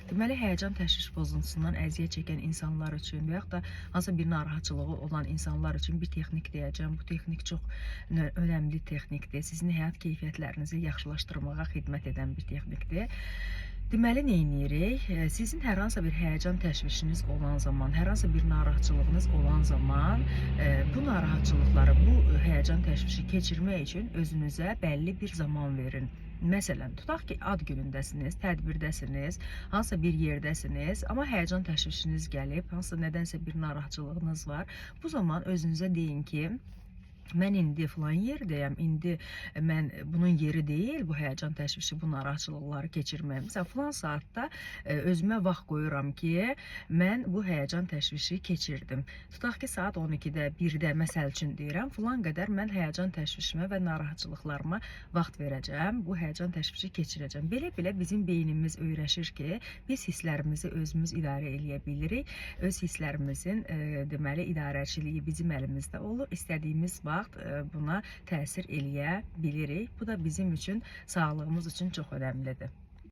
Deməli, həyəcan təşviş pozuntusundan əziyyət çəkən insanlar üçün və yaxud da hansısa bir narahatçılığı olan insanlar üçün bir texnik deyəcəm. Bu texnik çox önəmli texnikdir. Sizin həyat keyfiyyətlərinizi yaxşılaşdırmağa xidmət edən bir texnikdir. Deməli, nə edirik? Sizin hər hansı bir həyəcan təşvişiniz olan zaman, hər hansı bir narahatçılığınız olan zaman bu narahatçılıqları, bu həyəcan təşvişi keçirmək üçün özünüzə bəlli bir zaman verin. Məsələn, tutaq ki, ad günündəsiniz, tədbirdəsiniz, hansısa bir yerdəsiniz, amma həyəcan təşvişiniz gəlib, hansısa nədənsə bir narahatçılığınız var. Bu zaman özünüzə deyin ki, mən indi filan yerdəyəm, indi mən bunun yeri deyil, bu həyəcan təşvişi, bu narahatçılıqları keçirməyim. Məsələn, filan saatda özümə vaxt qoyuram ki, mən bu həyəcan təşvişi keçirdim. Tutaq ki, saat 12-də, 1-də, məsəl üçün deyirəm, filan qədər mən həyəcan təşvişimə və narahatçılıqlarıma vaxt verəcəm, bu həyəcan təşvişi keçirəcəm. Belə-belə bizim beynimiz öyrəşir ki, biz hisslərimizi özümüz idarə eləyə bilirik. Öz hisslərimizin deməli, idarəçiliyi bizim əlimizdə olur. İstədiyimiz vaxt buna təsir eləyə bilirik. Bu da bizim üçün, sağlığımız üçün çox önəmlidir.